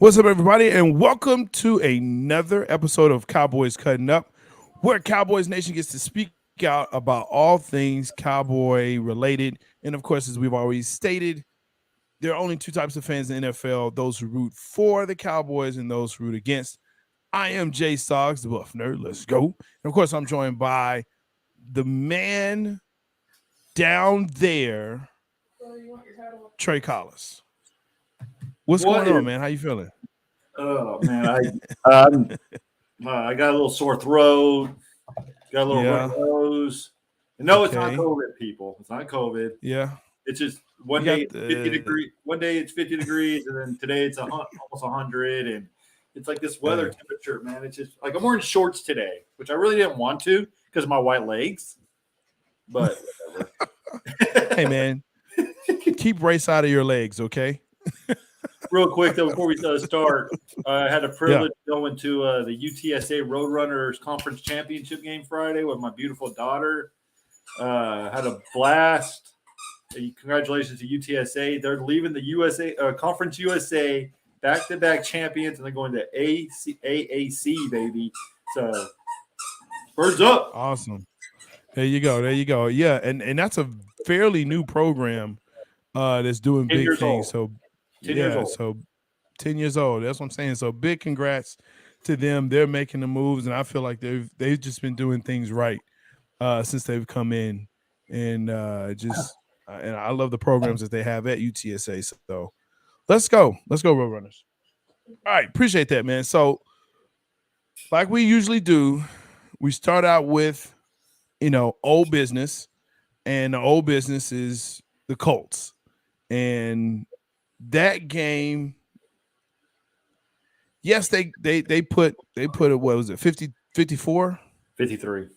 What's up, everybody, and welcome to another episode of Cowboys Cutting Up, where Cowboys Nation gets to speak out about all things Cowboy related. And of course, as we've always stated, there are only two types of fans in the NFL: those who root for the Cowboys and those who root against. I am Jay Soggs, the Buff Nerd. Let's go. And of course, I'm joined by the man down there, Trey Collis. What's going on, man? How you feeling? Oh man, I got a little sore throat, got a little runny nose. No, it's not COVID, people. It's not COVID. Yeah, it's just one day it's 50 degrees. One day it's 50 degrees, and then today it's almost 100, and it's like this weather temperature, man. It's just like I'm wearing shorts today, which I really didn't want to because of my white legs. But whatever. Hey, man, keep race out of your legs, okay? Real quick, though, before we start, I had a privilege going to the UTSA Roadrunners Conference Championship game Friday with my beautiful daughter. Had a blast. Congratulations to UTSA. They're leaving the Conference USA back-to-back champions, and they're going to AAC, baby. So, birds up. Awesome. There you go. Yeah, and that's a fairly new program that's doing big things. So, 10 years old. So 10 years old. That's what I'm saying. So big congrats to them. They're making the moves, and I feel like they've just been doing things right since they've come in, and and I love the programs that they have at UTSA. So let's go, Roadrunners. All right, appreciate that, man. So like we usually do, we start out with old business, and the old business is the Colts, and that game, yes, they put it, what was it, 54? 53.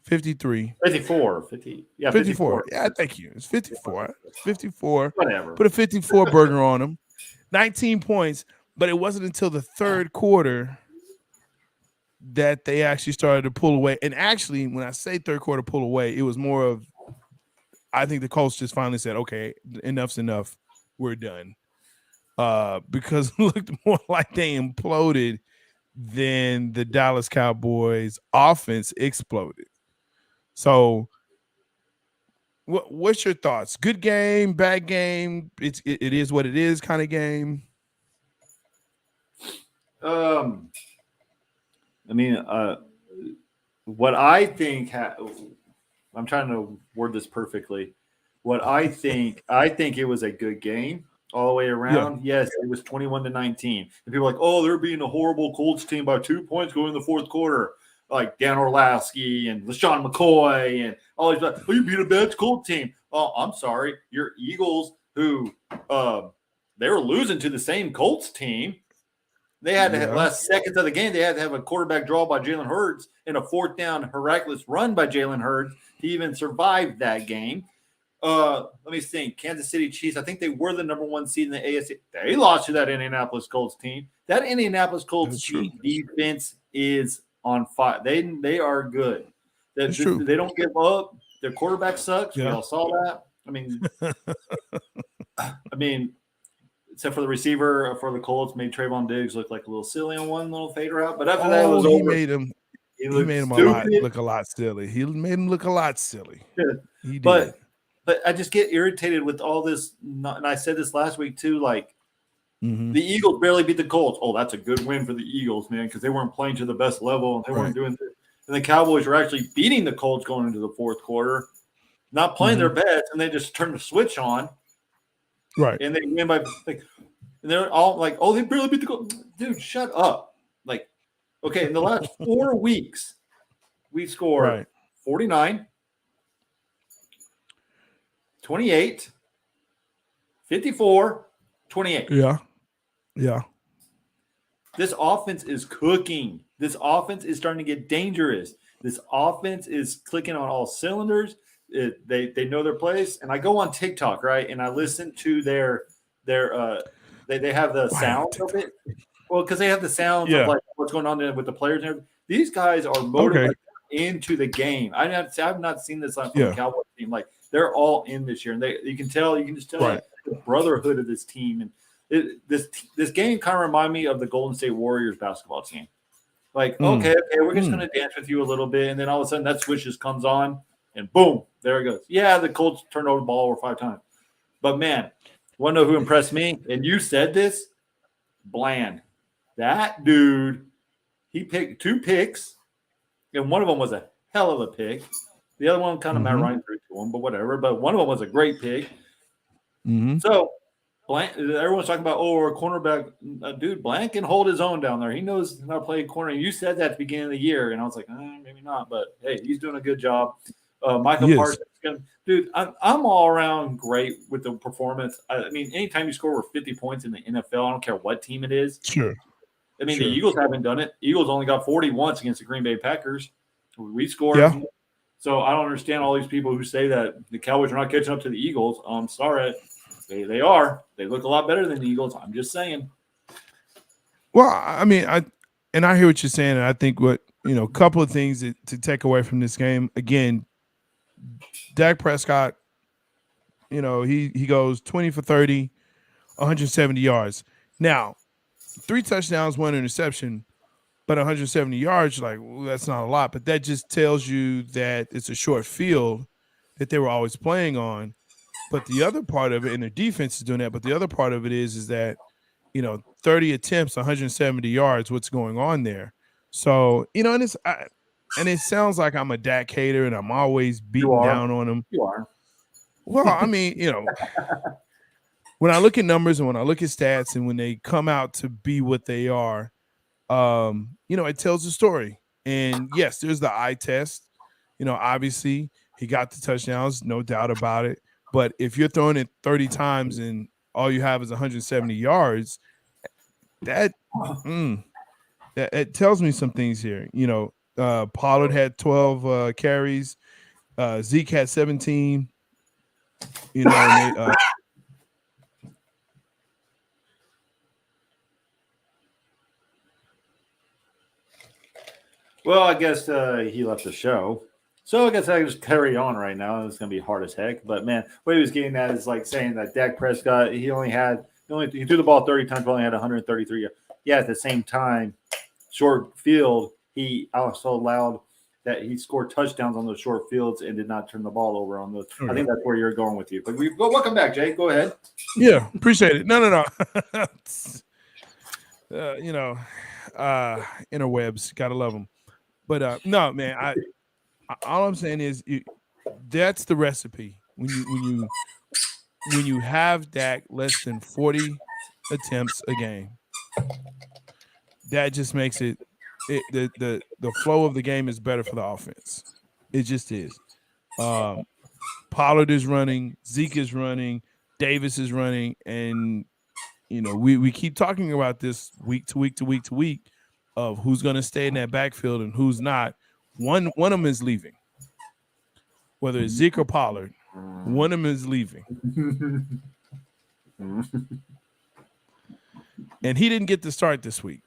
53. 54. 50. Yeah, 54. Yeah, thank you. It's 54. 54. Whatever. Put a 54 burger on them. 19 points, but it wasn't until the third quarter that they actually started to pull away. And actually, when I say third quarter pull away, it was more of, I think the Colts just finally said, okay, enough's enough. We're done. Because it looked more like they imploded than the Dallas Cowboys offense exploded. So what's your thoughts? Good game, bad game? It is what it is kind of game. I mean, what I think I'm trying to word this perfectly. What I think it was a good game all the way around. Yeah. Yes, it was 21-19. And people are like, oh, they're being a horrible Colts team by 2 points going in the fourth quarter. Like Dan Orlovsky and LaShawn McCoy and all these guys. Oh, you beat a bad Colts team. Oh, I'm sorry. Your Eagles, who they were losing to the same Colts team. They had to have last seconds of the game. They had to have a quarterback draw by Jalen Hurts and a fourth down miraculous run by Jalen Hurts to even survive that game. Let me think. Kansas City Chiefs, I think they were the number one seed in the AFC. They lost to that Indianapolis Colts team. That Indianapolis Colts team defense is on fire. They are good. They don't give up. Their quarterback sucks. Yeah. We all saw that. I mean, except for the receiver for the Colts, made Trayvon Diggs look like a little silly on one little fader out. But after that, it was over. He made him look a lot silly. He made him look a lot silly. Yeah. He did. But I just get irritated with all this. And I said this last week too. Like the Eagles barely beat the Colts. Oh, that's a good win for the Eagles, man, because they weren't playing to the best level and they weren't doing it. And the Cowboys were actually beating the Colts going into the fourth quarter, not playing their best, and they just turned the switch on. Right. And they win by and they're all like, oh, they barely beat the Colts. Dude, shut up. Like, okay, in the last 4 weeks, we scored 49, 28, 54, 28. Yeah. This offense is cooking. This offense is starting to get dangerous. This offense is clicking on all cylinders. They know their place. And I go on TikTok, right? And I listen to their they have the sound of it. Well, because they have the sounds of like what's going on with the players and everything. These guys are motivated into the game. I've not seen this on the Cowboys team. Like they're all in this year, and you can just tell the brotherhood of this team, and this game kind of reminded me of the Golden State Warriors basketball team. Like, okay, we're just going to dance with you a little bit. And then all of a sudden that switch just comes on and boom, there it goes. Yeah, the Colts turned over the ball over 5 times. But, man, want to know who impressed me? And you said this, Bland. That dude, he picked 2 picks, and one of them was a hell of a pick. The other one kind of Matt Ryan threw to him, but whatever. But one of them was a great pick. So, everyone's talking about, our cornerback. Dude, Bland can hold his own down there. He knows how to play corner. You said that at the beginning of the year, and I was like, maybe not. But, hey, he's doing a good job. Michael Parsons, dude, I'm all around great with the performance. I mean, anytime you score over 50 points in the NFL, I don't care what team it is. Sure. I mean, the Eagles haven't done it. Eagles only got 40 once against the Green Bay Packers. We scored. Yeah. So I don't understand all these people who say that the Cowboys are not catching up to the Eagles. I'm sorry. They are. They look a lot better than the Eagles. I'm just saying. Well, I mean, I hear what you're saying. And I think a couple of things to take away from this game. Again, Dak Prescott, he goes 20 for 30, 170 yards. Now, 3 touchdowns, 1 interception, but 170 yards, that's not a lot. But that just tells you that it's a short field that they were always playing on. But the other part of it, and the defense is doing that, but the other part of it is that, 30 attempts, 170 yards, what's going on there? So, and it sounds like I'm a Dak hater and I'm always beating down on him. You are. Well, I mean, when I look at numbers and when I look at stats and when they come out to be what they are, it tells a story. And yes, there's the eye test. Obviously he got the touchdowns, no doubt about it. But if you're throwing it 30 times and all you have is 170 yards, that tells me some things here. Pollard had 12 carries. Zeke had 17. Well, I guess he left the show. So I guess I can just carry on right now. It's going to be hard as heck. But, man, what he was getting at is like saying that Dak Prescott, he threw the ball 30 times, but only had 133. Yeah, at the same time, short field, he also allowed that he scored touchdowns on those short fields and did not turn the ball over on those. I think that's where you're going with you. But welcome back, Jay. Go ahead. Yeah, appreciate it. No. Interwebs, gotta love them. But no, man, all I'm saying is that's the recipe. When you have Dak less than 40 attempts a game, that just makes the flow of the game is better for the offense. It just is. Pollard is running, Zeke is running, Davis is running, and we keep talking about this week to week to week to week of who's going to stay in that backfield and who's not. One of them is leaving. Whether it's Zeke or Pollard, one of them is leaving. And he didn't get to start this week.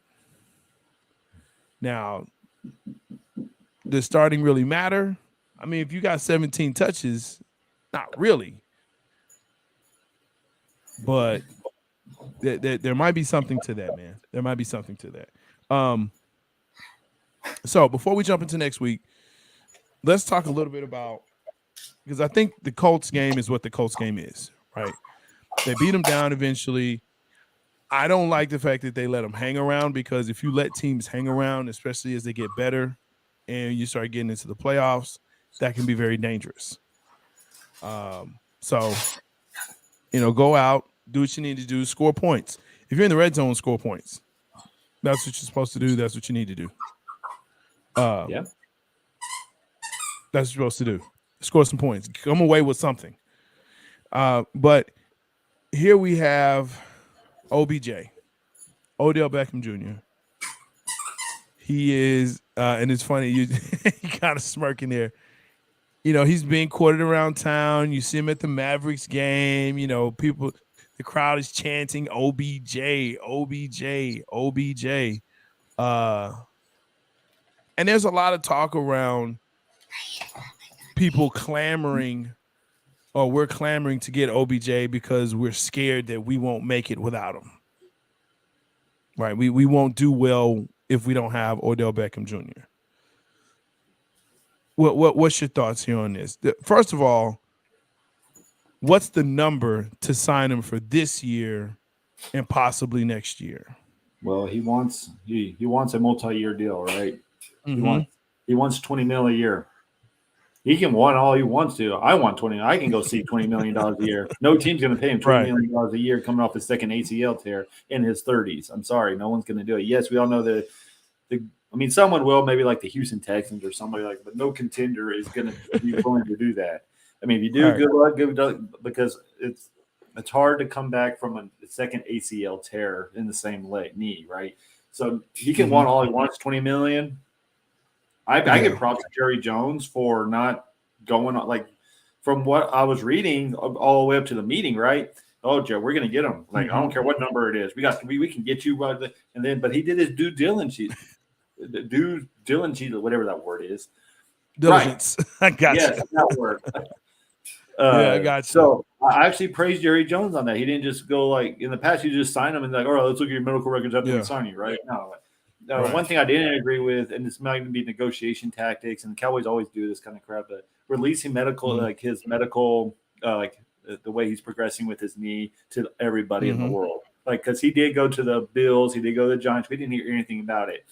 Now, does starting really matter? I mean, if you got 17 touches, not really. But there might be something to that, man. There might be something to that. So before we jump into next week, let's talk a little bit about, because I think the Colts game is what the Colts game is, right? They beat them down eventually. I don't like the fact that they let them hang around, because if you let teams hang around, especially as they get better and you start getting into the playoffs, that can be very dangerous. So, go out, do what you need to do, score points. If you're in the red zone, score points. That's what you're supposed to do. That's what you need to do. Yeah. That's what you're supposed to do. Score some points. Come away with something. But here we have OBJ, Odell Beckham Jr. He is, and it's funny, you kind of smirking there. He's being courted around town. You see him at the Mavericks game. People, the crowd is chanting OBJ, OBJ, OBJ. And there's a lot of talk around people clamoring, or we're clamoring to get OBJ because we're scared that we won't make it without him. right? We won't do well if we don't have Odell Beckham Jr. What's your thoughts here on this? First of all, what's the number to sign him for this year and possibly next year? Well, he wants a multi-year deal, right? Mm-hmm. He wants $20 million a year. He can want all he wants to. I want 20. I can go see $20 million a year. No team's going to pay him $20 million a year coming off his second ACL tear in his 30s. I'm sorry, no one's going to do it. Yes, we all know that. Someone will, maybe like the Houston Texans or somebody like, but no contender is going to be willing to do that. If you do, good luck, because it's hard to come back from a second ACL tear in the same knee, right? So he can want all he wants, $20 million. I give props to Jerry Jones for not going on, like, from what I was reading all the way up to the meeting, right? Oh, Joe, we're going to get him. Like, I don't care what number it is. We can get you. But he did his due diligence, whatever that word is. Diligence. Right. I got you. Yes, that word. Yeah, I got you. So I actually praised Jerry Jones on that. He didn't just go like in the past. You just sign him and like, all right, let's look at your medical records after we sign you, right? No. Right. One thing I didn't agree with, and this might even be negotiation tactics, and the Cowboys always do this kind of crap, but releasing his medical, the way he's progressing with his knee to everybody in the world. Like, because he did go to the Bills, he did go to the Giants. We didn't hear anything about it.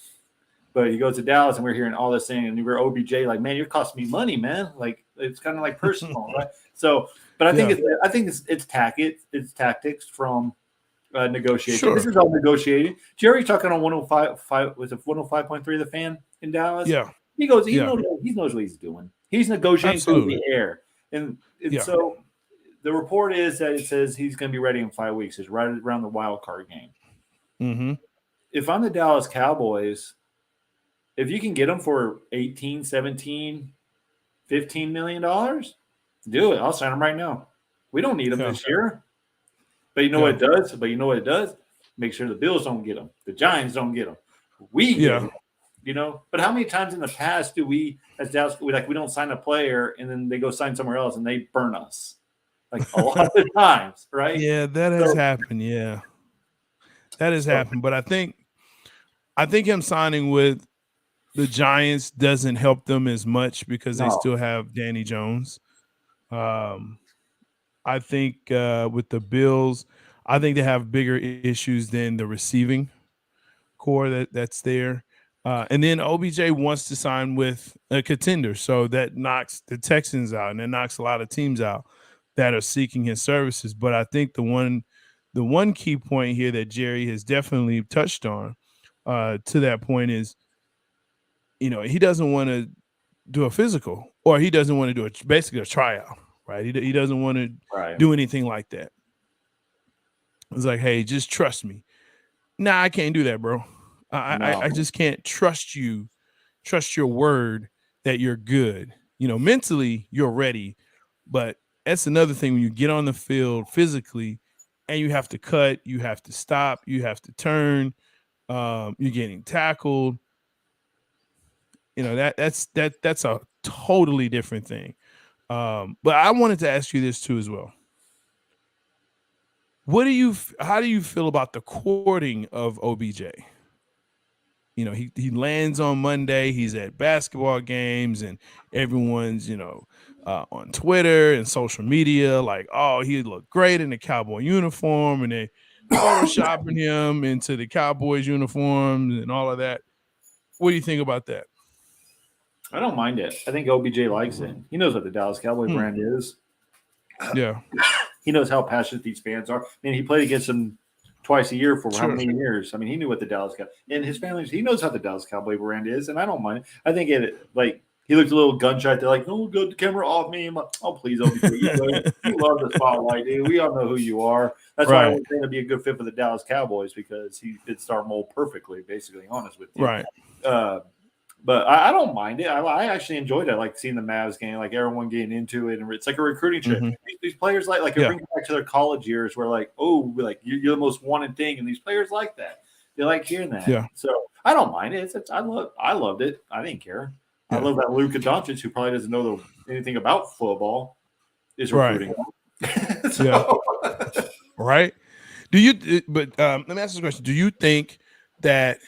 But he goes to Dallas, and we're hearing all this thing, and we're OBJ, like, man, you're costing me money, man. Like, it's kind of like personal, right? So, but I think it's tactics from negotiation. Sure. This is all negotiated. Jerry's talking on 105. Was it 105.3 The Fan in Dallas? Yeah. He goes. He knows what he's doing. He's negotiating through the air, and so the report is that it says he's going to be ready in 5 weeks. It's right around the wild card game. Mm-hmm. If I'm the Dallas Cowboys, if you can get him for 18, 17, $15 million, do it. I'll sign him right now. We don't need him this year. But you know what it does? Make sure the Bills don't get him. The Giants don't get him. We get him, But how many times in the past do we, as Dallas, we don't sign a player and then they go sign somewhere else and they burn us? Like a lot of times, right? Yeah, that has happened. Yeah, that has happened. But I think him signing with the Giants doesn't help them as much because they still have Danny Jones. I think with the Bills, I think they have bigger issues than the receiving core that's there. And then OBJ wants to sign with a contender, so that knocks the Texans out, and that knocks a lot of teams out that are seeking his services. But I think the one key point here that Jerry has definitely touched on to that point is, he doesn't want to do a physical, or he doesn't want to do basically a tryout, right? He doesn't want to do anything like that. It's like, hey, just trust me. Nah, I can't do that, bro. I just can't trust you, trust your word that you're good. Mentally you're ready, but that's another thing when you get on the field physically and you have to cut, you have to stop, you have to turn, you're getting tackled. That's a totally different thing. But I wanted to ask you this too as well. How do you feel about the courting of OBJ? He lands on Monday. He's at basketball games, and everyone's on Twitter and social media like, oh, he looked great in the Cowboy uniform, and they photoshopping him into the Cowboys uniforms and all of that. What do you think about that? I don't mind it. I think OBJ likes it. He knows what the Dallas Cowboy brand is. Yeah. He knows how passionate these fans are. He played against them twice a year for how many years? He knew what the Dallas Cowboys and his family. He knows how the Dallas Cowboy brand is, and I don't mind it. I think he looked a little gun shy. They're like, "Oh, good, the camera off me." I'm like, "Oh, please, OBJ, you love the spotlight, dude. We all know who you are." That's why I was going to be a good fit for the Dallas Cowboys because he fits our mold perfectly. Basically, honest with you, right? But I don't mind it. I actually enjoyed it. I like seeing the Mavs game, like everyone getting into it, and it's like a recruiting trip. Mm-hmm. These players it brings back to their college years, where you're the most wanted thing, and these players like that. They like hearing that. Yeah. So I don't mind it. I loved it. I didn't care. Yeah. I love that Luka Doncic, who probably doesn't know anything about football, is recruiting. Right. Yeah. Right. But let me ask this question: do you think that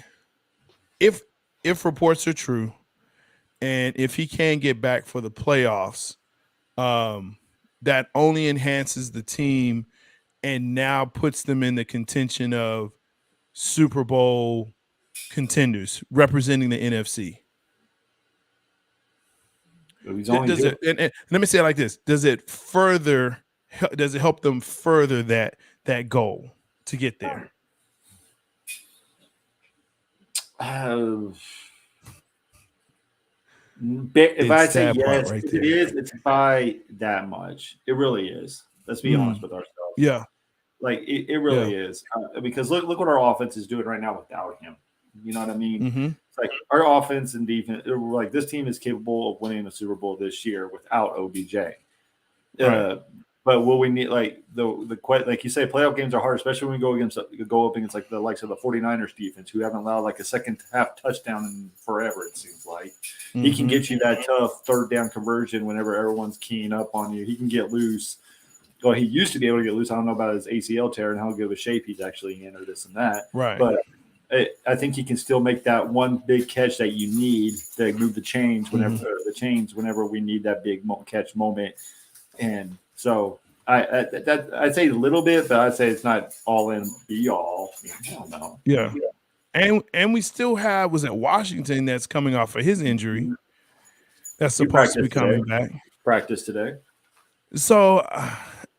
if reports are true, and if he can get back for the playoffs, that only enhances the team and now puts them in the contention of Super Bowl contenders representing the NFC. Does it? And let me say it like this: does it help them further that goal to get there? If I say yes, right, it is. It's by that much. It really is. Let's be honest with ourselves. Yeah, like it really is. Because look what our offense is doing right now without him. You know what I mean? Mm-hmm. It's like our offense and defense. Like this team is capable of winning a Super Bowl this year without OBJ. Right. But will we need like like you say, playoff games are hard, especially when we go up against like the likes of the 49ers defense, who haven't allowed like a second half touchdown in forever, it seems like. Mm-hmm. He can get you that tough third down conversion whenever everyone's keying up on you. He can get loose. Well, he used to be able to get loose. I don't know about his ACL tear and how good of a shape he's actually in or this and that. Right. But I think he can still make that one big catch that you need to move the chains whenever we need that big catch moment. And so I'd say a little bit, but I'd say it's not all in be all. I don't know. Yeah. And we still have, was it Washington that's coming off of his injury? That's supposed to be coming back. Practice today. So,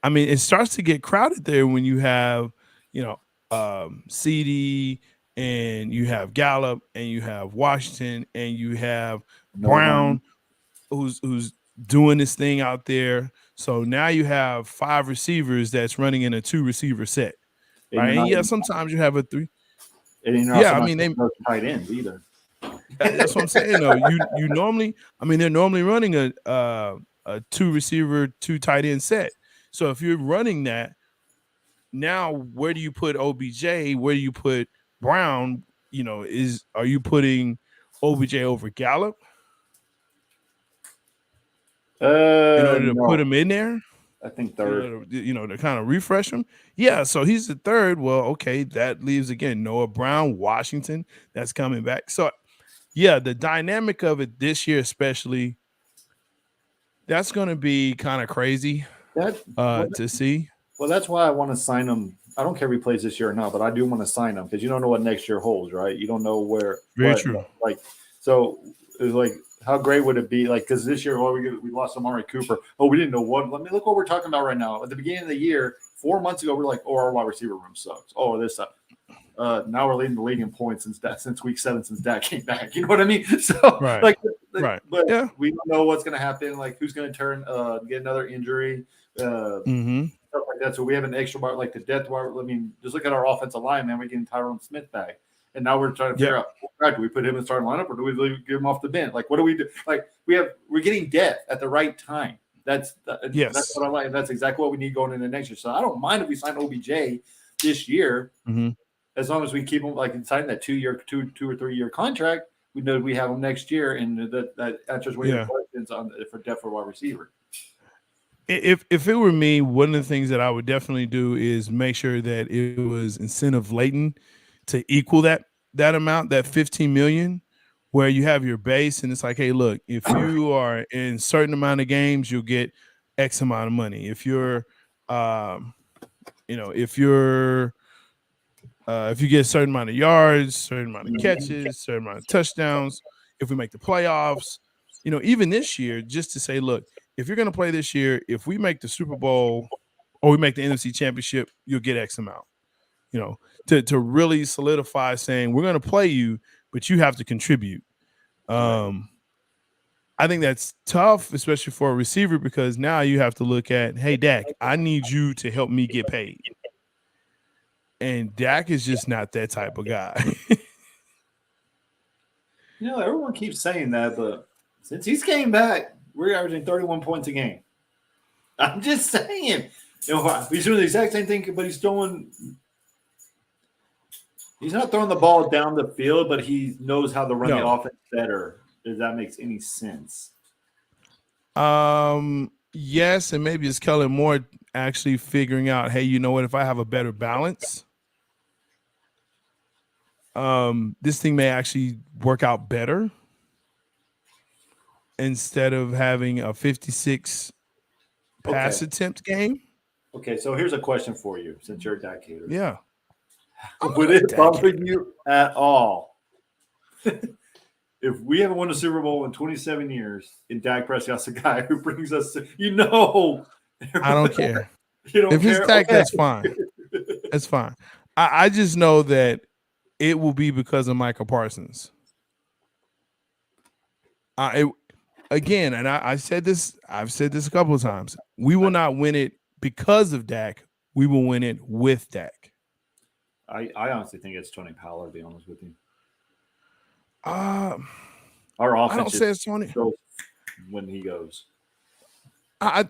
I mean, it starts to get crowded there when you have, CD and you have Gallup and you have Washington and you have Brown, who's doing this thing out there. So now you have 5 receivers that's running in a 2 receiver set, right? And sometimes you have a 3. I mean, they tight ends either. That's what I'm saying. Though you normally, they're normally running a 2 receiver, 2 tight end set. So if you're running that, now where do you put OBJ? Where do you put Brown? Are you putting OBJ over Gallup? In order to put him in there? I think third. To kind of refresh him. Yeah, so he's the third. Well, okay, that leaves again Noah Brown, Washington, that's coming back. So yeah, the dynamic of it this year, especially, that's going to be kind of crazy to see. Well, that's why I want to sign him. I don't care if he plays this year or not, but I do want to sign him because you don't know what next year holds, right? You don't know where. Very true. Like, so it was like, how great would it be? Like, because this year, we lost Amari Cooper. Oh, we didn't know what. Let me look what we're talking about right now. At the beginning of the year, 4 months ago, we're like, oh, our wide receiver room sucks. Oh, this sucks. Now we're leading the league in points since week 7, since Dak came back. You know what I mean? So, right. But we don't know what's going to happen. Like, who's going to get another injury? Stuff like that. So we have an extra bar, like the depth bar. I mean, just look at our offensive line, man. We're getting Tyron Smith back. And now we're trying to figure out, do we put him in the starting lineup or do we get him off the bench? Like, what do we do? Like, we're getting depth at the right time. That's what I like. That's exactly what we need going into next year. So I don't mind if we sign OBJ this year, as long as we keep him like sign that 2 or 3 year contract. We know we have him next year, and that answers one of your questions for depth for wide receiver. If it were me, one of the things that I would definitely do is make sure that it was incentive laden to equal that amount, that 15 million, where you have your base and it's like, hey, look, if you are in certain amount of games, you'll get X amount of money. If you're, if you get a certain amount of yards, certain amount of catches, certain amount of touchdowns, if we make the playoffs, even this year, just to say, look, if you're going to play this year, if we make the Super Bowl or we make the NFC Championship, you'll get X amount. To really solidify saying we're going to play you, but you have to contribute. I think that's tough, especially for a receiver, because now you have to look at, hey, Dak, I need you to help me get paid. And Dak is just not that type of guy. Everyone keeps saying that, but since he's came back, we're averaging 31 points a game. I'm just saying. He's doing the exact same thing, but he's not throwing the ball down the field, but he knows how to run the offense better. If that makes any sense. Yes, and maybe it's Kellen Moore actually figuring out, hey, you know what? If I have a better balance, this thing may actually work out better instead of having a 56 pass Okay. attempt game. Okay. So here's a question for you, since you're a Dak hater. Yeah. I'm Would not a it Dak bother hater. you at all if we haven't won a Super Bowl in 27 years and Dak Prescott's the guy who brings us to, I don't care. You don't If it's care? Dak, Okay. that's fine. That's fine. I just know that it will be because of Michael Parsons. Again, and I've said this a couple of times. We will not win it because of Dak. We will win it with Dak. I honestly think it's Tony Pollard, to be honest with you. Uh, Our I offense don't say it's just Tony. goes when he goes. I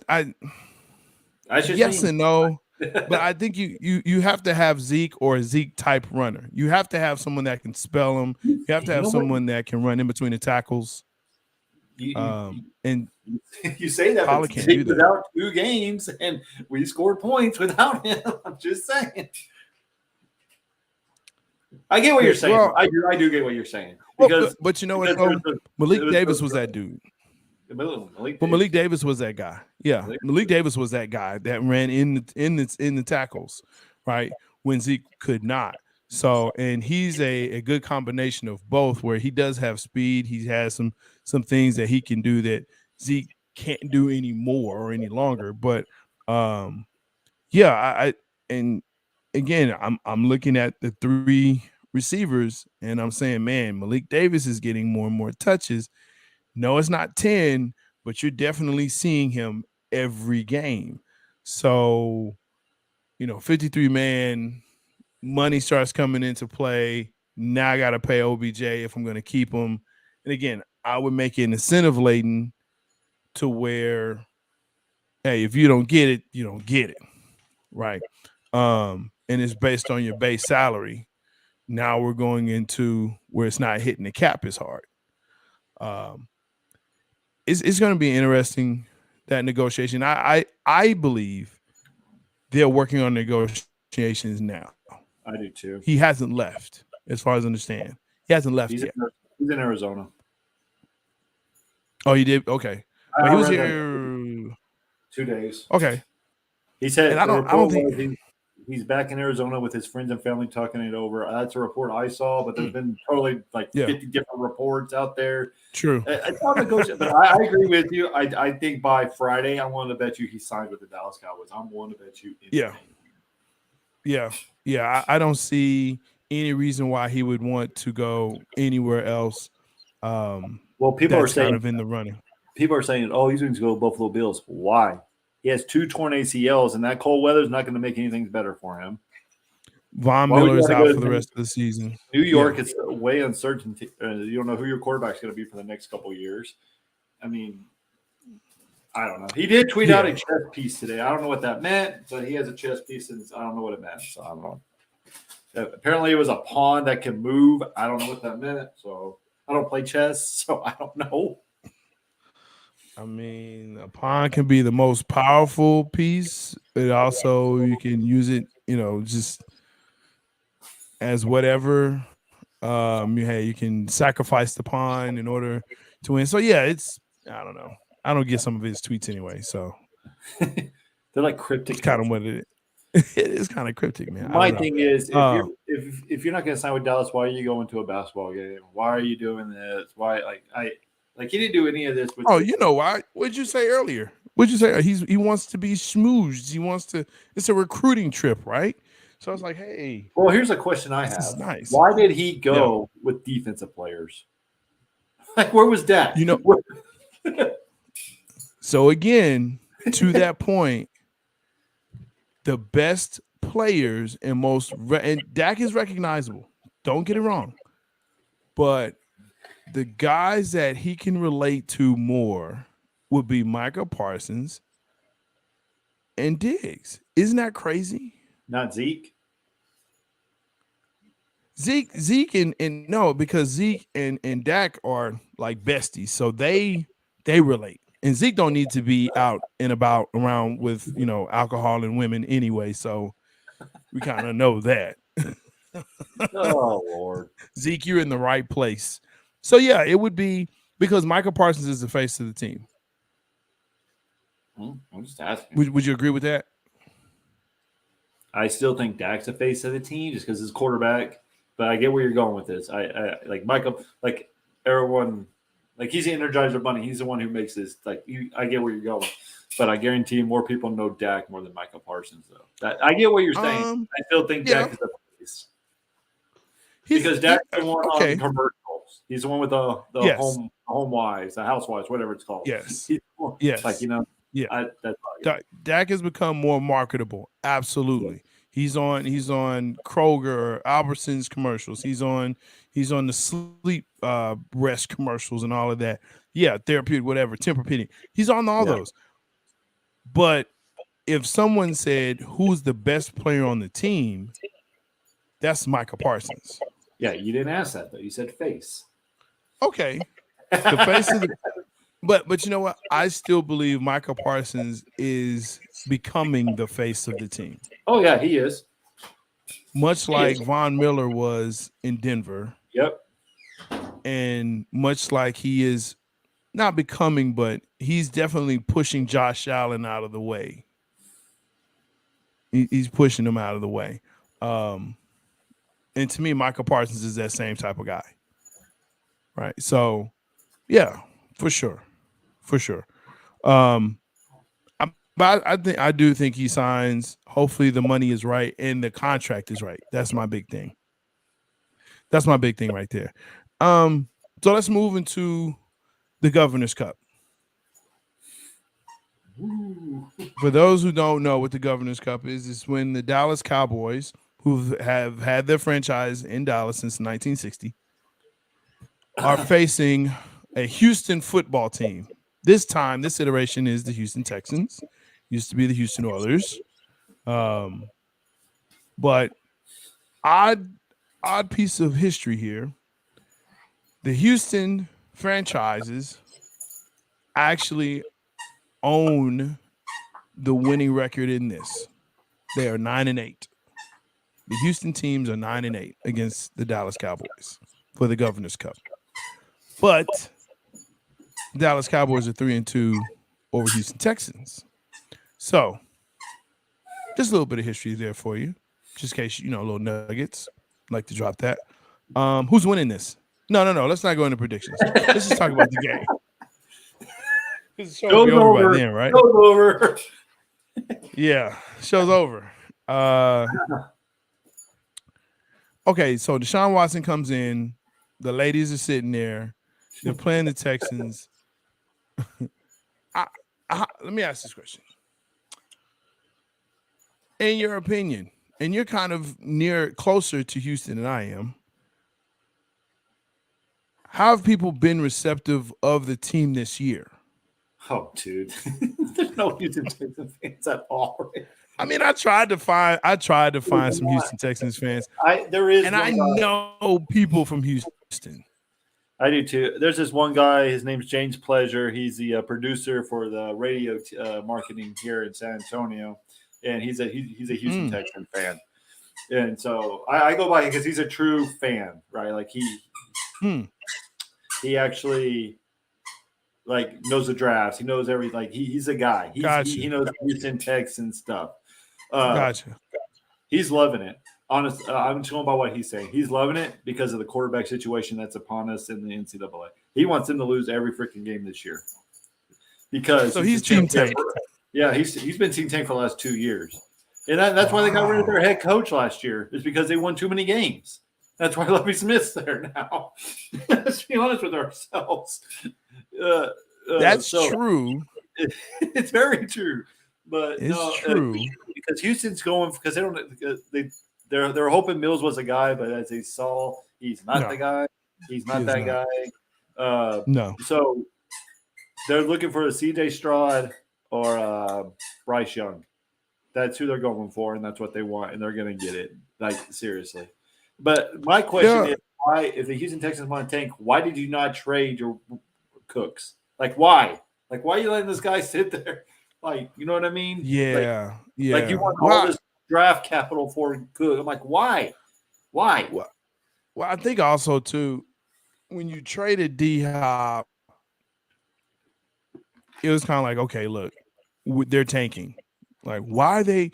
That's just yes me. and no, but I think you have to have Zeke or a Zeke type runner. You have to have someone that can spell them. You have to You have know what? someone that can run in between the tackles. You, And you say that, Pollard but can't Zeke do that. was out 2 games, and we scored points without him. I'm just saying. I get what you're saying. Well, I do get what you're saying. Well, Because but you know what? because Though? Malik there's Davis the- was that dude. Malik But Malik Davis was that guy. Yeah, Malik- Malik Davis was that guy that ran in the tackles, right? When Zeke could not. So, and he's a good combination of both, where he does have speed. He has some things that he can do that Zeke can't do anymore or any longer. But yeah, I and again, I'm looking at the 3 receivers, and I'm saying, man, Malik Davis is getting more and more touches. No, it's not 10, but you're definitely seeing him every game. So, 53 man money starts coming into play. Now I got to pay OBJ if I'm going to keep him. And again, I would make it incentive laden to where, hey, if you don't get it, you don't get it. Right. And it's based on your base salary. Now we're going into where it's not hitting the cap as hard. It's going to be interesting, that negotiation. I believe they're working on negotiations now. I do too. He hasn't left, as far as I understand. He hasn't left He's yet. in Arizona. Oh, he did? Okay. But I he was read that here. 2 days. Okay. He said And I don't think he's back in Arizona with his friends and family talking it over. That's a report I saw, but there's been totally like 50 different reports out there. True. It's not negotiable, but I agree with you. I think by Friday, I'm willing to bet you he signed with the Dallas Cowboys. I'm willing to bet you. Yeah. I don't see any reason why he would want to go anywhere else. Well, people are saying kind of in the running. People are saying, "Oh, he's going to go to Buffalo Bills." Why? He has 2 torn ACLs, and that cold weather is not going to make anything better for him. Von Miller's out for the rest of the season. New York is way uncertain. You don't know who your quarterback's going to be for the next couple of years. I mean, I don't know. He did tweet out a chess piece today. I don't know what that meant, but he has a chess piece, and I don't know what it meant. So I don't know. Apparently, it was a pawn that can move. I don't know what that meant. So I don't play chess, so I don't know. I mean, a pawn can be the most powerful piece, but also you can use it, just as whatever. You can sacrifice the pawn in order to win. So yeah, I don't know. I don't get some of his tweets anyway. So they're like cryptic. It's kind of what it is. It is kind of cryptic, man. My thing is, if you're not going to sign with Dallas, why are you going to a basketball game? Why are you doing this? Why, he didn't do any of this. You know why? What'd you say earlier? What'd you say? He wants to be schmoozed. He wants to. It's a recruiting trip, right? So I was like, hey. Well, here's a question I have. This is nice. Why did he go with defensive players? Like, where was that? So again, to that point, the best players and and Dak is recognizable. Don't get it wrong. But the guys that he can relate to more would be Micah Parsons and Diggs. Isn't that crazy? Not Zeke. Zeke and no, because Zeke and Dak are like besties, so they relate. And Zeke don't need to be out and about around with alcohol and women anyway, so we kind of know that. Oh Lord. Zeke, you're in the right place. So yeah, it would be because Michael Parsons is the face of the team. I'm just asking. Would you agree with that? I still think Dak's the face of the team just because he's quarterback. But I get where you're going with this. I like Michael, like everyone, like he's the Energizer Bunny. He's the one who makes this. Like I get where you're going, but I guarantee more people know Dak more than Michael Parsons. Though I get what you're saying. I still think yeah. Dak is the face because Dak's the one on okay. the commercials. He's the one with the Yes. home wives, the housewives, whatever it's called. Yes. Yes. Like yeah. That's Dak has become more marketable. Absolutely. Yeah. He's on Kroger, Albertsons commercials. He's on the sleep rest commercials and all of that. Yeah, therapeutic, whatever, Tempur-Pedic. He's on all those. But if someone said who's the best player on the team, that's Michael Parsons. Yeah, you didn't ask that though. You said face. Okay. The face of the But you know what? I still believe Michael Parsons is becoming the face of the team. Oh yeah, he is. Much like Von Miller was in Denver. Yep. And much like he is not becoming, but he's definitely pushing Josh Allen out of the way. He's pushing him out of the way. And to me, Michael Parsons is that same type of guy. Right. So, yeah, for sure. But I do think he signs. Hopefully the money is right and the contract is right. That's my big thing. That's my big thing right there. So let's move into the Governor's Cup. For those who don't know what the Governor's Cup is, it's when the Dallas Cowboys, who have had their franchise in Dallas since 1960, are facing a Houston football team. This time, this iteration is the Houston Texans. Used to be the Houston Oilers. But odd piece of history here. The Houston franchises actually own the winning record in this. They are 9-8. The Houston teams are 9-8 against the Dallas Cowboys for the Governor's Cup. But Dallas Cowboys are 3-2 over Houston Texans. So, just a little bit of history there for you, just in case little nuggets. I'd like to drop that. Who's winning this? No. Let's not go into predictions. Let's just talk about the game. The show will be over by then, right? Show's over. Yeah, show's over. Okay, so Deshaun Watson comes in. The ladies are sitting there. They're playing the Texans. Let me ask this question. In your opinion, and you're kind of closer to Houston than I am, how have people been receptive of the team this year? Oh, dude. There's no Houston Texans fans at all. I mean, I tried to find some Houston Texans fans. There is, and I know people from Houston. I do too. There's this one guy. His name's James Pleasure. He's the producer for the radio marketing here in San Antonio, and he's a Houston Texan fan. And so I go by because he's a true fan, right? Like he actually knows the drafts. He knows everything. Like he's a guy. He knows Houston Texans stuff. Gotcha. He's loving it. Honestly, I'm just going by what he's saying. He's loving it because of the quarterback situation that's upon us in the NCAA. He wants them to lose every freaking game this year. Because he's Team Tank. Yeah, he's been Team Tank for the last 2 years. And that's why they got rid of their head coach last year, is because they won too many games. That's why Lovie Smith's there now. Let's be honest with ourselves. That's true. It's very true. But it's true. Because Houston's going because they're hoping Mills was a guy, but as they saw, he's not the guy. He's not that guy. No. So they're looking for a C.J. Stroud or Bryce Young. That's who they're going for, and that's what they want, and they're going to get it. Like, seriously. But my question is, why, if the Houston Texans want to tank, why did you not trade your Cooks? Like, why? Like, why are you letting this guy sit there? Like, you know what I mean? Yeah. Like you want all this draft capital for Cook. I'm like, why? Why? Well, I think also too, when you traded D Hop, it was kind of like, okay, look, they're tanking. Like, why they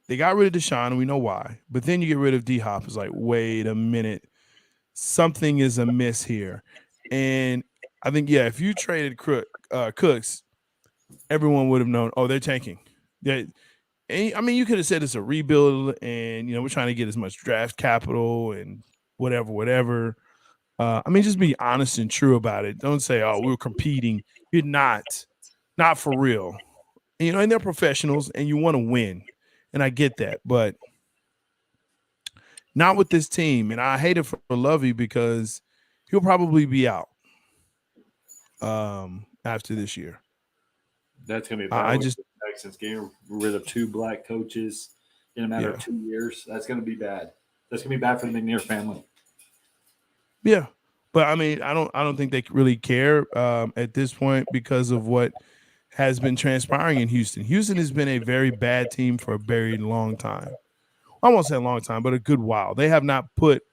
got rid of Deshaun, and we know why. But then you get rid of D Hop. It's like, wait a minute, something is amiss here. And I think, yeah, if you traded Cooks, everyone would have known. Oh, they're tanking. I mean, you could have said it's a rebuild, and we're trying to get as much draft capital and whatever. I mean, just be honest and true about it. Don't say, "Oh, we're competing." You're not for real. And they're professionals, and you want to win, and I get that, but not with this team. And I hate it for Lovey because he'll probably be out after this year. That's gonna be a I bad just Texans getting rid of 2 black coaches in a matter of 2 years. That's gonna be bad. That's gonna be bad for the McNair family. Yeah, but I mean, I don't think they really care at this point because of what has been transpiring in Houston. Houston has been a very bad team for a very long time. I won't say a long time, but a good while. They have not put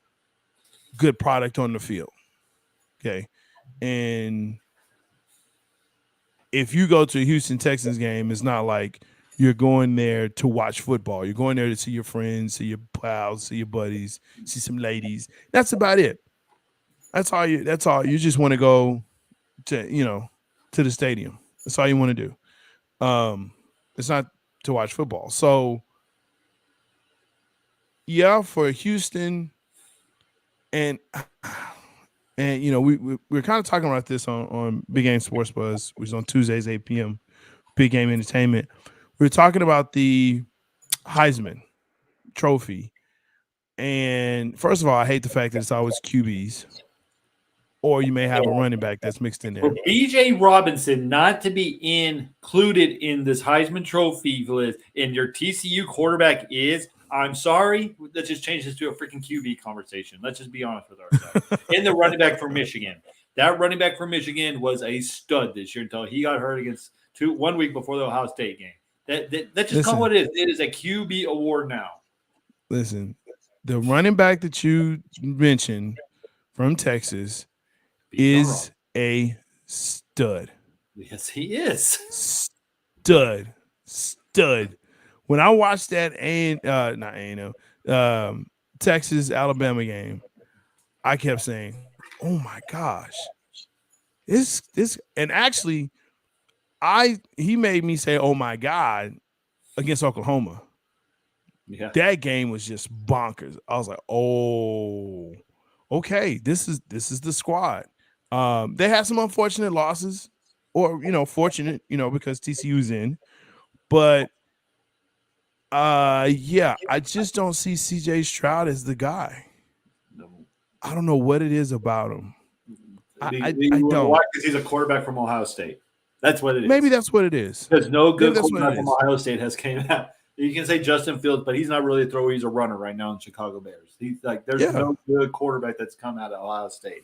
good product on the field. Okay, and if you go to a Houston Texans game, it's not like you're going there to watch football. You're going there to see your friends, see your pals, see your buddies, see some ladies. That's about it. That's all. You just want to go to the stadium. That's all you want to do. It's not to watch football. So yeah, for Houston, and we're kind of talking about this on Big Game Sports Buzz, which is on Tuesdays 8 p.m. Big Game Entertainment. We're talking about the Heisman Trophy, and first of all, I hate the fact that it's always QBs. Or you may have a running back that's mixed in there. For B.J. Robinson not to be included in this Heisman Trophy list, and your TCU quarterback is, I'm sorry, let's just change this to a freaking QB conversation. Let's just be honest with ourselves. In the running back from Michigan. That running back from Michigan was a stud this year until he got hurt against 1 week before the Ohio State game. Let's just call it what it is. It is a QB award now. Listen, the running back that you mentioned from Texas is a stud. Yes, he is. Stud. When I watched that Texas Alabama game, I kept saying, "Oh my gosh, this," and actually, he made me say, "Oh my God," against Oklahoma. Yeah, that game was just bonkers. I was like, "Oh, okay, this is the squad." They had some unfortunate losses, or fortunate, because TCU's in, but yeah, I just don't see CJ Stroud as the guy. no. I don't know what it is about him. I don't. Why? Because he's a quarterback from Ohio State. That's what it is. Maybe that's what it is. Because no good quarterback from Ohio State has came out. You can say Justin Fields, but he's not really a thrower. He's a runner right now in Chicago Bears. He's like, there's no good quarterback that's come out of Ohio State.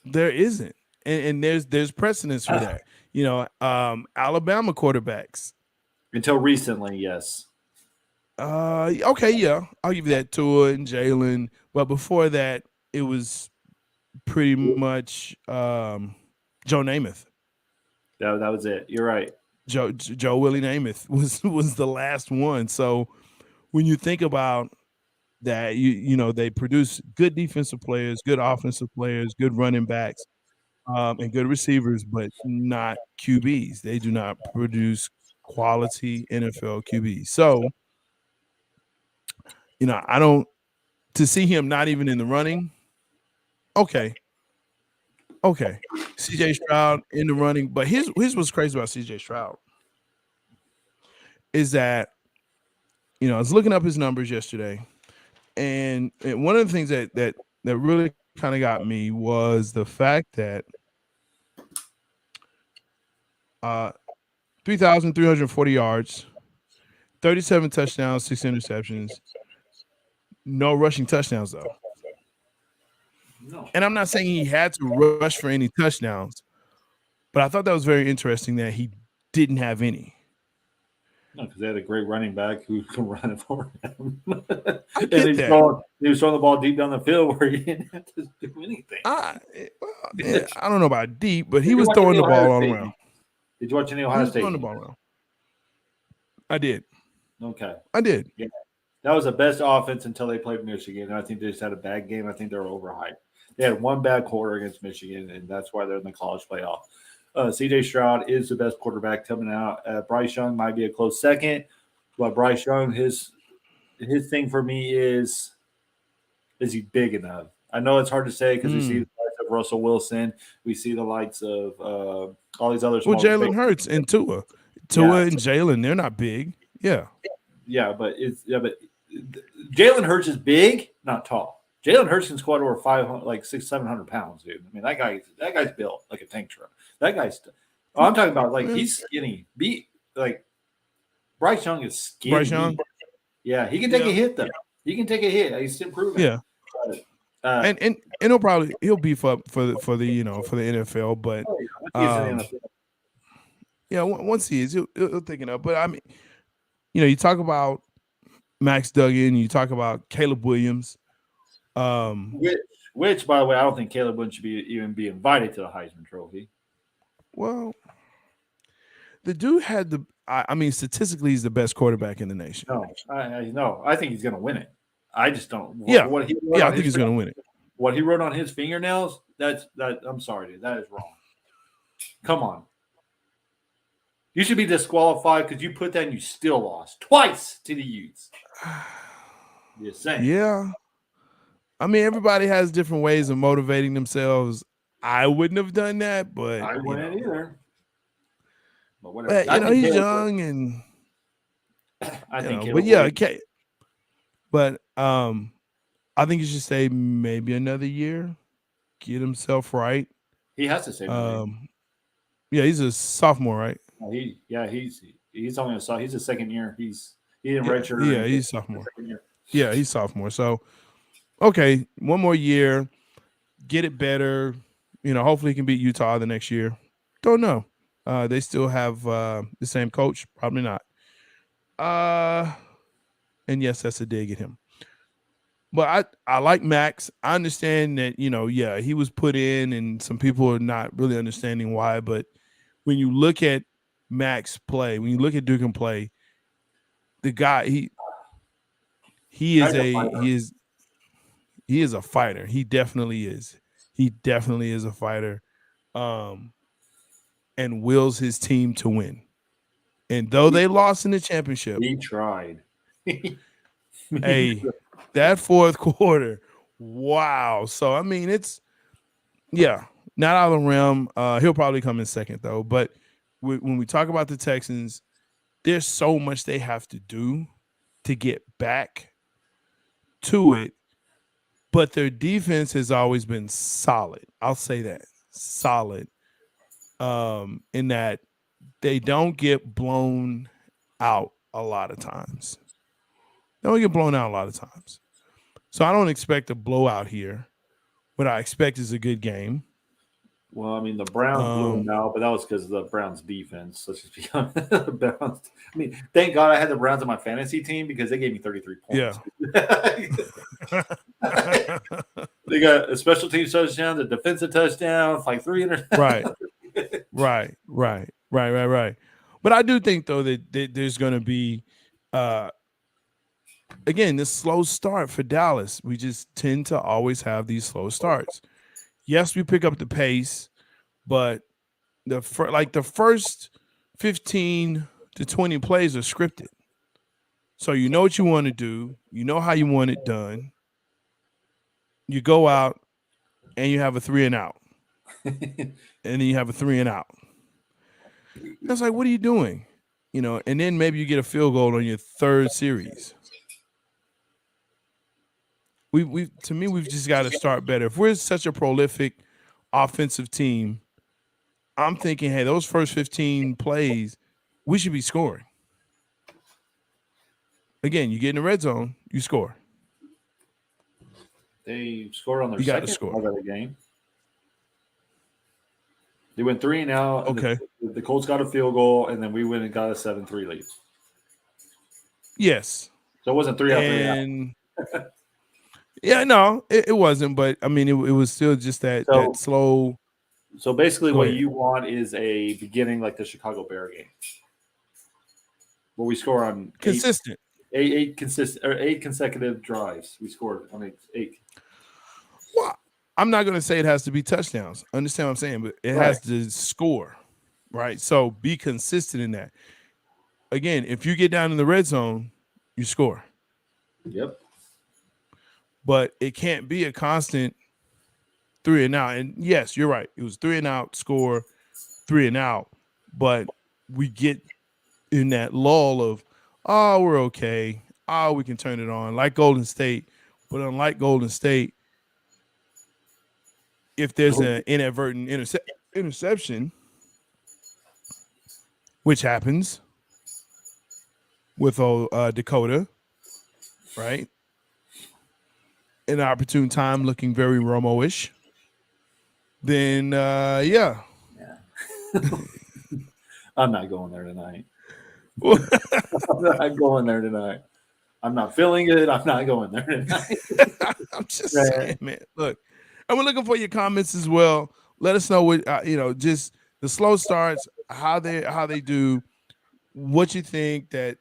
There isn't, and there's precedence for that. Alabama quarterbacks until recently, yes. Okay, yeah, I'll give you that. Tua and Jalen, but before that, it was pretty much Joe Namath. That was it. You're right. Joe Willie Namath was the last one. So when you think about that, they produce good defensive players, good offensive players, good running backs, and good receivers, but not QBs. They do not produce quality NFL QBs. So, I don't, to see him not even in the running. Okay. CJ Stroud in the running, but here's what's crazy about CJ Stroud is that, I was looking up his numbers yesterday, and one of the things that really kind of got me was the fact that 3,340 yards, 37 touchdowns, 6 interceptions, no rushing touchdowns though. No. And I'm not saying he had to rush for any touchdowns, but I thought that was very interesting that he didn't have any. No, because they had a great running back who could run it for him. I And get that. he was throwing the ball deep down the field where he didn't have to do anything. I don't know about deep, but he Did you was watch throwing any the Ohio ball all State? around. Did you watch any He Ohio was State? throwing the ball around. I did. Okay. I did. Yeah. That was the best offense until they played Michigan. And I think they just had a bad game. I think they were overhyped. They had one bad quarter against Michigan, and that's why they're in the college playoff. CJ Stroud is the best quarterback coming out. Bryce Young might be a close second, but Bryce Young, his thing for me is he big enough? I know it's hard to say because we see the likes of Russell Wilson, we see the likes of all these other Well, small. Jalen Hurts and Tua and Jalen, they're not big. Yeah, but Jalen Hurts is big, not tall. Jalen Hurts can squat over 500, like 600-700 pounds, dude. I mean, that guy's built like a tank truck. That guy's. I'm talking about like he's skinny. Like Bryce Young is skinny. Bryce Young. Yeah, he can take a hit though. He can take a hit. He's improving. Yeah. And he'll beef up for the NFL, but once he is, he'll take it up. But I mean, you talk about Max Duggan, you talk about Caleb Williams, which by the way, I don't think Caleb Williams should even be invited to the Heisman Trophy. Well, the dude had statistically, he's the best quarterback in the nation. No, I think he's going to win it. I just don't. I think he's going to win it. What he wrote on his fingernails, that I'm sorry, dude, that is wrong. Come on. You should be disqualified because you put that and you still lost twice to the Utes. Just saying. Yeah. I mean, everybody has different ways of motivating themselves. I wouldn't have done that, but I wouldn't either. But whatever. But, he's young and I think but yeah, okay. But I think you should say maybe another year, get himself right. He has to say. Yeah, he's a sophomore, right? He's only he's a second year. He didn't redshirt. Yeah, he's sophomore. Yeah, he's sophomore. So, okay, one more year, get it better. Hopefully he can beat Utah the next year. Don't know. They still have the same coach. Probably not. And yes, that's a dig at him. But I like Max. I understand that, he was put in and some people are not really understanding why. But when you look at Max play, when you look at Dugan play, the guy, he is a fighter. He definitely is. He definitely is a fighter. And wills his team to win. And though they lost in the championship, he tried. Hey, that fourth quarter, wow. So I mean, not out of the realm. He'll probably come in second though. But when we talk about the Texans, there's so much they have to do to get back to it. But their defense has always been solid. I'll say that. Solid. In that they don't get blown out a lot of times. They don't get blown out a lot of times. So I don't expect a blowout here. What I expect is a good game. Well, I mean, the Browns blew them out, but that was because of the Browns' defense. Let's just be honest. The Browns, I mean, thank God I had the Browns on my fantasy team because they gave me 33 points. Yeah. They got a special teams touchdown, a defensive touchdown, like 300. Right. But I do think, though, that there's going to be, again, this slow start for Dallas. We just tend to always have these slow starts. Yes, we pick up the pace, but the first 15 to 20 plays are scripted. So you know what you want to do. You know how you want it done. You go out and you have a 3 and out. And then you have a 3 and out. That's like, what are you doing? And then maybe you get a field goal on your third series. To me, we've just got to start better. If we're such a prolific offensive team, I'm thinking, hey, those first 15 plays, we should be scoring. Again, you get in the red zone, you score. They scored on their second drive of the game. They went 3 and out. Okay. The Colts got a field goal, and then we went and got a 7-3 lead. Yes. So it wasn't 3 out, 3 out. And yeah, no, it wasn't. But I mean, it was still just that So slow. So basically, Go what ahead. you want is a beginning like the Chicago Bear game, where we score on Consistent. eight consecutive drives. We scored on eight. Well, I'm not going to say it has to be touchdowns. Understand what I'm saying? But it Right. has to score, right? So be consistent in that. Again, if you get down in the red zone, you score. Yep. But it can't be a constant 3 and out. And yes, you're right. It was 3 and out, score, 3 and out. But we get in that lull of, oh, we're okay. Oh, we can turn it on, like Golden State. But unlike Golden State, if there's an inadvertent interception, which happens with Dakota, right? An opportune time looking very Romo-ish. Then, yeah. I'm not going there tonight. I'm not going there tonight. I'm not feeling it. I'm not going there tonight. I'm just saying, man. Look, and we're looking for your comments as well. Let us know what just the slow starts, how they do, what you think that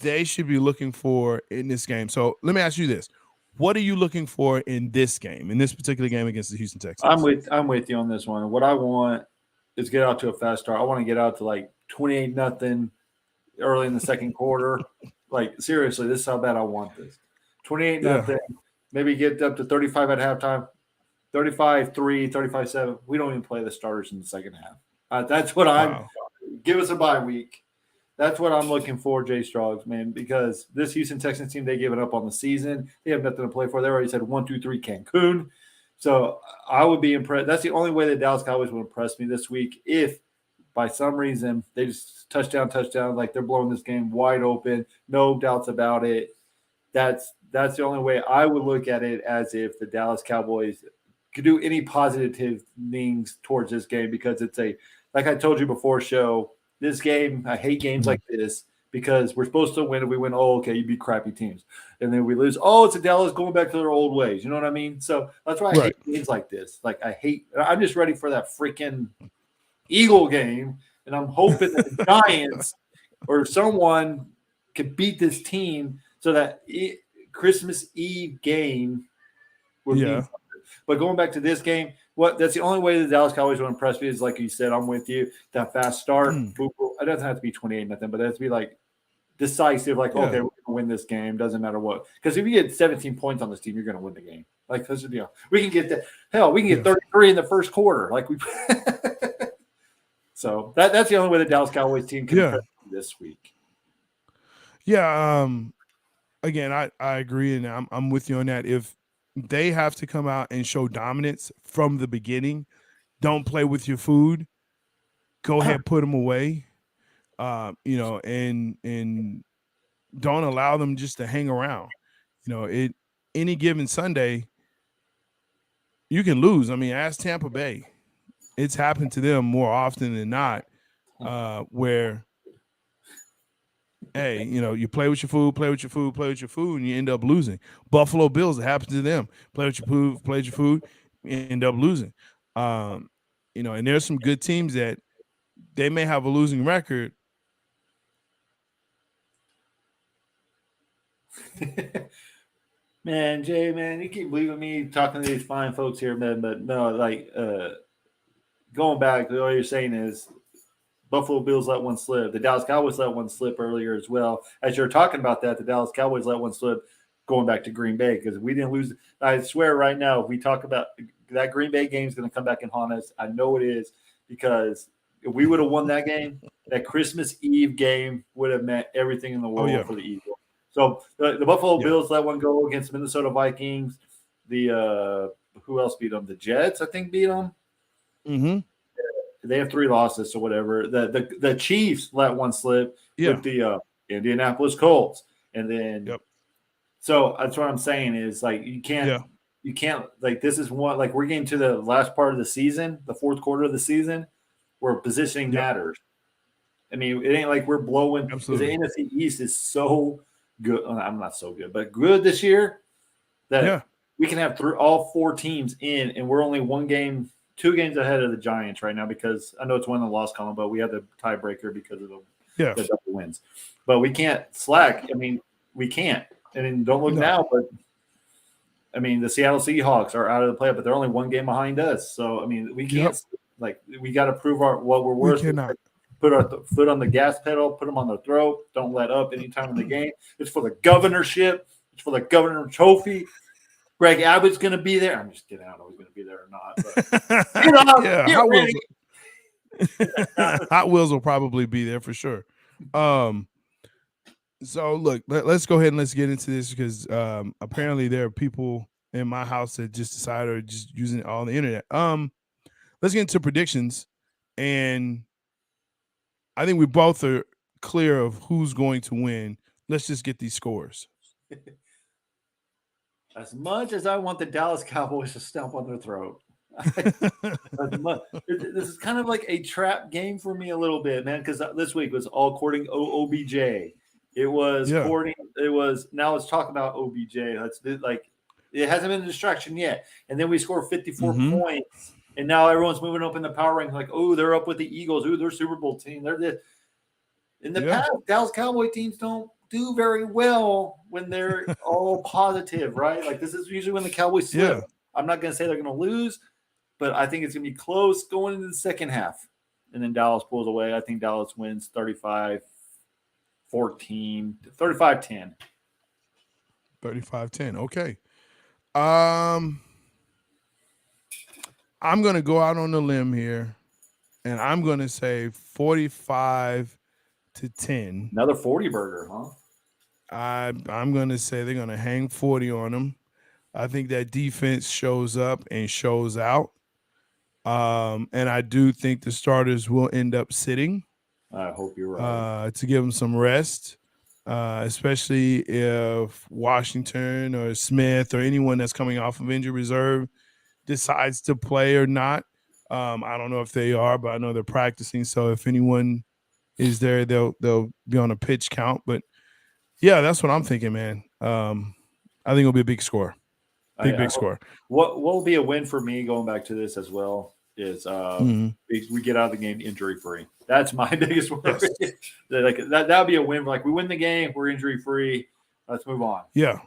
they should be looking for in this game. So let me ask you this: what are you looking for in this game, in this particular game against the Houston Texans? I'm with you on this one. What I want is get out to a fast start. I want to get out to like 28-0 early in the second quarter. Like seriously, this is how bad I want this. 28-0. Maybe get up to 35 at halftime. 35-3, 35-7. We don't even play the starters in the second half. That's what I'm. Give us a bye week. That's what I'm looking for, Jay Straugs, man, because this Houston Texans team, they gave it up on the season. They have nothing to play for. They already said 1, 2, 3 Cancun. So I would be impressed. That's the only way the Dallas Cowboys would impress me this week if by some reason they just touchdown, like they're blowing this game wide open. No doubts about it. That's the only way I would look at it, as if the Dallas Cowboys could do any positive things towards this game, because it's like I told you before show, this game, I hate games like this because we're supposed to win. If we win, oh, okay, you beat crappy teams. And then we lose, oh, it's a Dallas going back to their old ways. You know what I mean? So that's why I hate games like this. Like I'm just ready for that freaking Eagle game. And I'm hoping that the Giants or someone could beat this team so that Christmas Eve game would mean something. But going back to this game, that's the only way the Dallas Cowboys will impress me is, like you said, I'm with you. That fast start. It doesn't have to be 28-0, but it has to be like decisive. Like, okay, we're going to win this game. Doesn't matter what. Because if you get 17 points on this team, you're going to win the game. Like, this is, we can get that. Hell, we can get 33 in the first quarter. Like we. So that's the only way the Dallas Cowboys team can impress me this week. Yeah. Again, I agree, and I'm with you on that. If they have to come out and show dominance from the beginning, don't play with your food. Go ahead, put them away. And don't allow them just to hang around. Any given Sunday, you can lose. I mean, ask Tampa Bay. It's happened to them more often than not, where, hey, you play with your food, and you end up losing. Buffalo Bills, it happens to them. Play with your food, you end up losing. And there's some good teams that they may have a losing record. Man, Jay, man, you keep leaving me talking to these fine folks here, man. But no, like going back, all you're saying is Buffalo Bills let one slip. The Dallas Cowboys let one slip earlier as well. As you're talking about that, the Dallas Cowboys let one slip going back to Green Bay, because we didn't lose. I swear right now, if we talk about that Green Bay game is going to come back and haunt us. I know it is, because if we would have won that game, that Christmas Eve game would have meant everything in the world for the Eagles. So the Buffalo Bills let one go against the Minnesota Vikings. The who else beat them? The Jets, I think, beat them. Mm-hmm. They have 3 losses or whatever. The Chiefs let one slip with the Indianapolis Colts, and then so that's what I'm saying is, like, you can't like, this is one, like, we're getting to the last part of the season, the fourth quarter of the season, where positioning matters. I mean, it ain't like we're blowing because the Absolutely. NFC East is so good. I'm not so good, but good this year that Yeah. we can have all 4 teams in, and we're only 2 games ahead of the Giants right now because I know it's one in the loss column, but we have the tiebreaker because of Yeah. the double wins. But we can't slack. I mean, we can't. And then don't look No. now, but I mean, the Seattle Seahawks are out of the play, but they're only 1 game behind us. So I mean, we can't. Like we got to prove what we're We worth. cannot. Put our foot on the gas pedal. Put them on the throat. Don't let up anytime in the game. It's for the governorship. It's for the governor trophy. Greg Abbott's going to be there. I'm just kidding. I don't know if he's going to be there or not. But, Yeah, Hot Wheels will probably be there for sure. So look, let's go ahead and let's get into this because apparently there are people in my house that just decided or just using it on the internet. Let's get into predictions, and I think we both are clear of who's going to win. Let's just get these scores. As much as I want the Dallas Cowboys to stomp on their throat, this is kind of like a trap game for me a little bit, man, because this week was all courting OBJ. It was courting. It was now let's talk about OBJ. Let's do like it hasn't been a distraction yet, and then we score 54 points, and now everyone's moving up in the power rankings. Like, oh, they're up with the Eagles. Oh, they're Super Bowl team. They're this. In the past, Dallas Cowboy teams don't do very well when they're all positive, right? Like this is usually when the Cowboys slip. Yeah. I'm not going to say they're going to lose, but I think it's going to be close going into the second half. And then Dallas pulls away. I think Dallas wins 35-14, 35-10. 35-10. Okay. I'm going to go out on a limb here, and I'm going to say 45-10. Another 40 burger, huh? I'm going to say they're going to hang 40 on them. I think that defense shows up and shows out. And I do think the starters will end up sitting. I hope you're right. To give them some rest, especially if Washington or Smith or anyone that's coming off of injury reserve decides to play or not. I don't know if they are, but I know they're practicing. So if anyone is there, they'll be on a pitch count. But yeah, that's what I'm thinking, man. I think it'll be a big score. Big score. What will be a win for me going back to this as well is we get out of the game injury free. That's my biggest worry. Yes. Like that would be a win. Like we win the game, we're injury free. Let's move on. Yeah,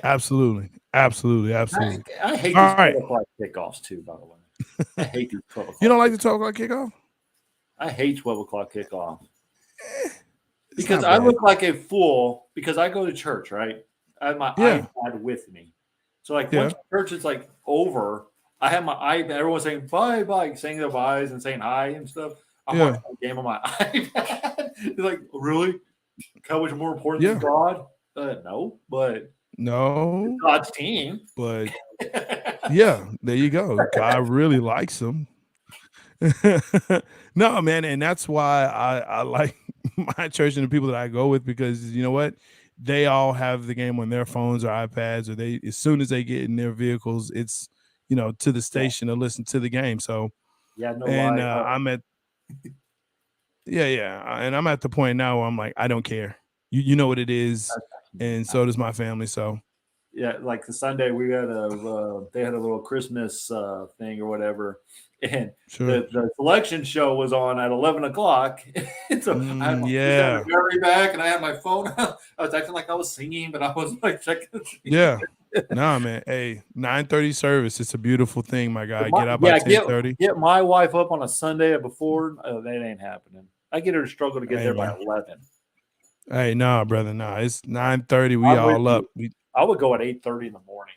absolutely. I hate these 12 o'clock kickoffs too. By the way, I hate these 12 o'clock. You don't like the 12 o'clock kickoff? I hate 12 o'clock kickoff because I look like a fool because I go to church, right? I have my iPad with me. So, like, once church is, like, over, I have my iPad. Everyone's saying bye, saying their byes and saying hi and stuff. I'm watching the game on my iPad. They're like, really? Cowboys are more important than God? No, but no, God's team. But, yeah, there you go. God really likes them. No, man, and that's why I like my church and the people that I go with because, you know what? They all have the game on their phones or iPads, or they as soon as they get in their vehicles, it's to the station to listen to the game. So and I'm at and I'm at the point now where I'm like, I don't care. You know what it is, and so does my family. So like the Sunday we had they had a little Christmas thing or whatever. And the selection show was on at 11 o'clock. So I had my battery back and I had my phone out. I was acting like I was singing, but I was like checking. Yeah. Nah, man. Hey, 9:30 service. It's a beautiful thing, my guy. Get up by 10:30. Get my wife up on a Sunday before. That ain't happening. I get her to struggle to get there by 11. Hey, nah, brother. Nah, it's 9:30. We all up. I would go at 8:30 in the morning.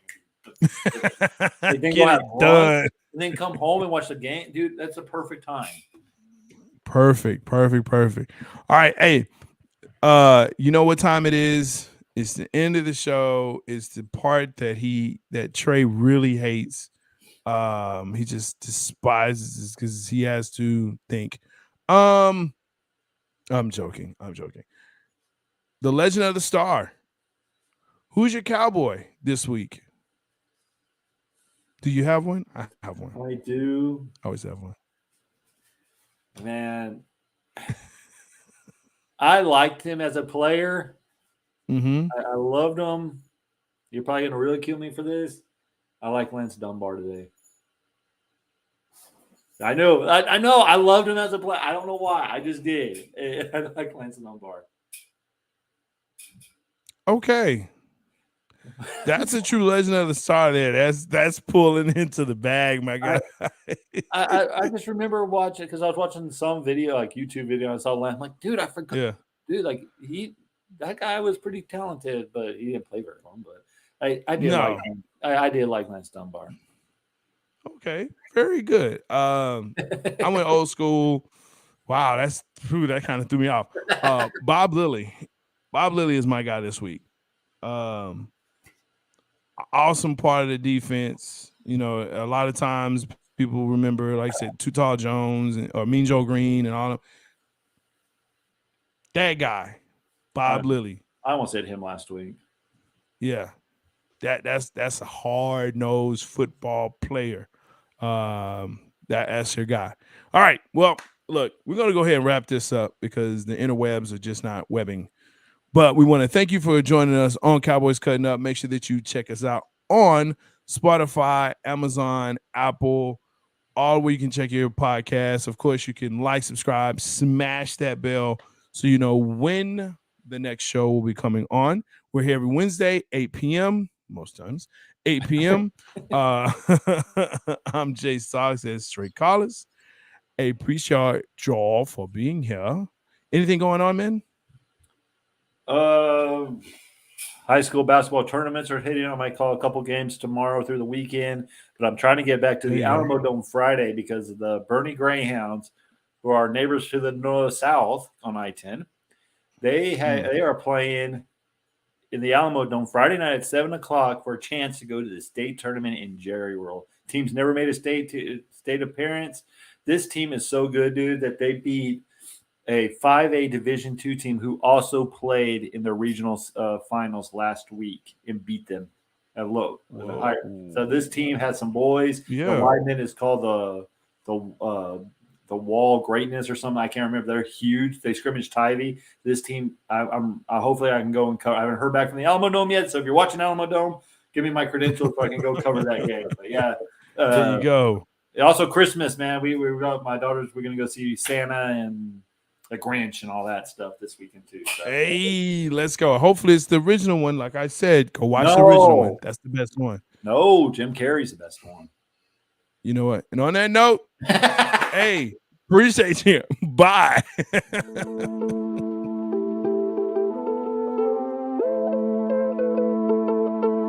Get it done. And then come home and watch the game. Dude, that's a perfect time. Perfect. All right. Hey, you know what time it is? It's the end of the show. It's the part that Trey really hates. He just despises because he has to think. I'm joking. The Legend of the Star. Who's your cowboy this week? Do you have one? I have one. I do. I always have one. Man, I liked him as a player. Mm-hmm. I loved him. You're probably going to really kill me for this. I like Lance Dunbar today. I know. I loved him as a player. I don't know why. I just did. I like Lance Dunbar. Okay. That's a true legend of the star there. That's pulling into the bag, my guy. I just remember watching because I was watching some video, like YouTube video. And I saw Lance. I'm like, dude, I forgot. Yeah. Dude, like that guy was pretty talented, but he didn't play very long. But I did like him. I did like Lance Dunbar. Okay, very good. I went old school. Wow, that kind of threw me off. Bob Lilly. Bob Lilly is my guy this week. Awesome part of the defense. You know, a lot of times people remember, like I said, Too Tall Jones or Mean Joe Green and all of that guy, Bob Lilly. I almost said him last week. Yeah, that's a hard-nosed football player. That's your guy. All right. Well, look, we're going to go ahead and wrap this up because the interwebs are just not webbing. But we want to thank you for joining us on Cowboys Cutting Up. Make sure that you check us out on Spotify, Amazon, Apple, all where you can check your podcasts. Of course, you can like, subscribe, smash that bell so you know when the next show will be coming on. We're here every Wednesday, 8 p.m., most times, 8 p.m. I'm Jay Sox at Straight Collars. I appreciate y'all for being here. Anything going on, man? High school basketball tournaments are hitting. I might call a couple games tomorrow through the weekend, but I'm trying to get back to the Alamo Dome Friday because of the Bernie Greyhounds, who are neighbors to the south on I-10. They are playing in the Alamo Dome Friday night at 7:00 for a chance to go to the state tournament in Jerry World. Team's never made a state appearance. This team is so good, dude, that they beat a 5A Division II team who also played in the regional finals last week and beat them at low. So this team has some boys. Yeah. The lineman is called the Wall Greatness or something. I can't remember. They're huge. They scrimmage Tivy. This team, hopefully I can go and cover. I haven't heard back from the Alamo Dome yet. So if you're watching Alamo Dome, give me my credentials so I can go cover that game. But yeah, there you go. Also Christmas, man. We got my daughters. We're gonna go see Santa and the Grinch and all that stuff this weekend too. So. Hey, let's go. Hopefully it's the original one. Like I said, go watch the original one. That's the best one. No, Jim Carrey's the best one. You know what? And on that note, hey, appreciate you. Bye.